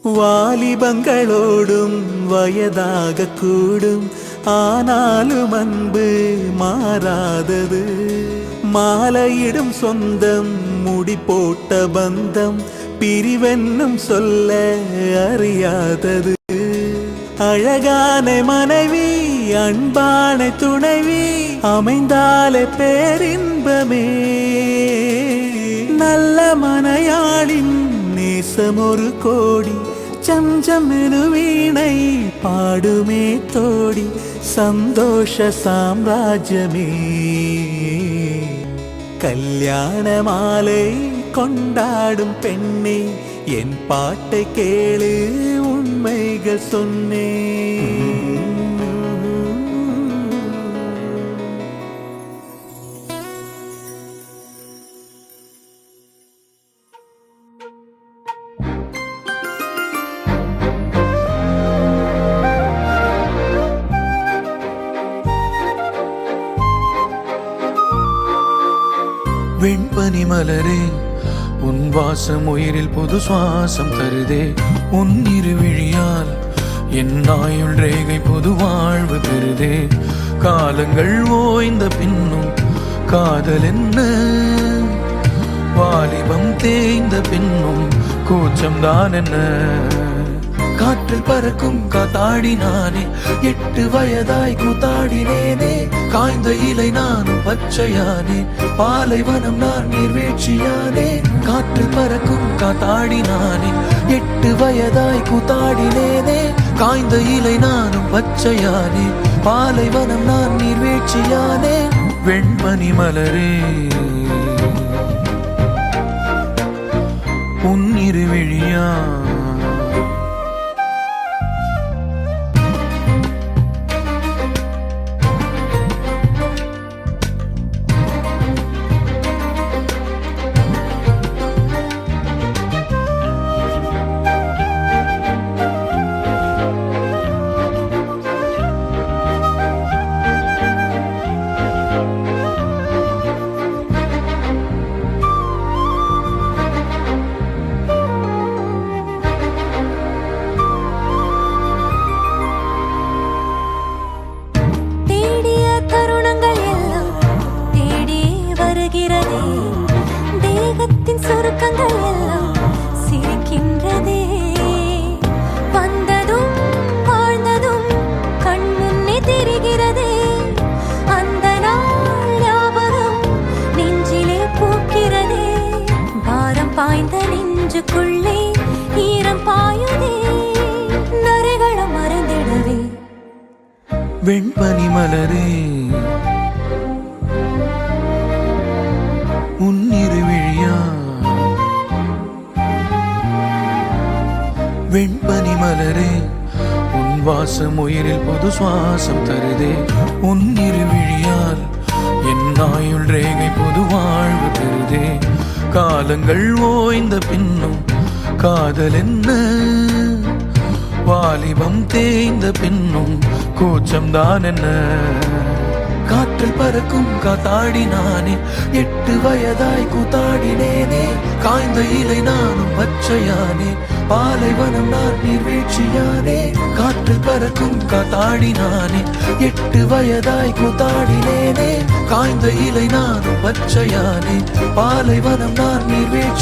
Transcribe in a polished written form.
வாலிபங்களோடும் வயதாக கூடும், ஆனாலும் அன்பு மாறாதது. மாலையிடும் சொந்தம், முடி போட்ட பந்தம், பிரிவென்னும் சொல்ல அறியாதது. அழகான மனைவி, அன்பான துணைவி அமைந்தாலே பேரின்பமே. நல்ல மனையாளின் நேசம் ஒரு கோடி, சம்சமெனு வீணை பாடுமே தோடி, சந்தோஷ சாம்ராஜ்யமே. கல்யாண மாலை கொண்டாடும் பெண்ணே, என் பாட்டை கேளு, உண்மைகள் சொன்னேன். வெண்பனி மலரே, உன் வாசம் உயிரில் புது சுவாசம் தருதே. உன் இருவிழியால் என் ஆயுள் ரேகை புது வாழ்வு பெறுதே. காலங்கள் ஓய்ந்த பின்னும் காதல் என்ன, வாலிபம் தேய்ந்த பின்னும் கூச்சம்தான் என்ன. காற்றில் பறக்கும் காத்தாடி நானே, 8 வயதாய் கூத்தாடினேனே. காய்ந்த இலை நானும் பச்சையானே, பாலைவனம் நான் நீர்வீழ்ச்சியானே. காற்றில் பறக்கும் காத்தாடி நானே, 8 வயதாய் கூத்தாடினேனே. காய்ந்த இலை நானும் பச்சையானே, பாலைவனம் நான் நீர்வீழ்ச்சியானே. வெண்பனி மலரே, உன் இருவிழியா சுருக்கங்கள் எல்லாம் சிரிக்கின்றதே. வந்ததும் வாழ்ந்ததும் கண் முன்னே தெரிகிறதே. அந்த நாள் ஞாபகம் நெஞ்சிலே பூக்கிறதே. பாரம் பாய்ந்த நெஞ்சுக்குள்ளே ஈரம் பாயுதே. நரைகளை மறந்திடவே. வெண்பனி மலரே, உன் இருவிழியா வெண்பனி மலரே, உன் வாசம் உயிரில் புது சுவாசம் தருதே. உன் இருவிழியால் என் ஆயுள் ரேகை புது வாழ்வு பெறுதே. காலங்கள் ஓய்ந்த பின்னும் காதல் என்ன, வாலிபம் தேய்ந்த பின்னும் கூச்சம்தான் என்ன. காற்றில் பறக்கும் காத்தாடி நானே, 8 வயதாய் கூத்தாடினேனே. காய்ந்த இலை நானும் பச்சையானே, பாலைவனம் நான் நீர்வீழ்ச்சியானே. காற்றில் பறக்கும் காத்தாடி நானே, 8 வயதாய் கூத்தாடினேனே. காய்ந்த இலை நானும் பச்சையானே, பாலைவனம் நான் நீர்வீழ்ச்சி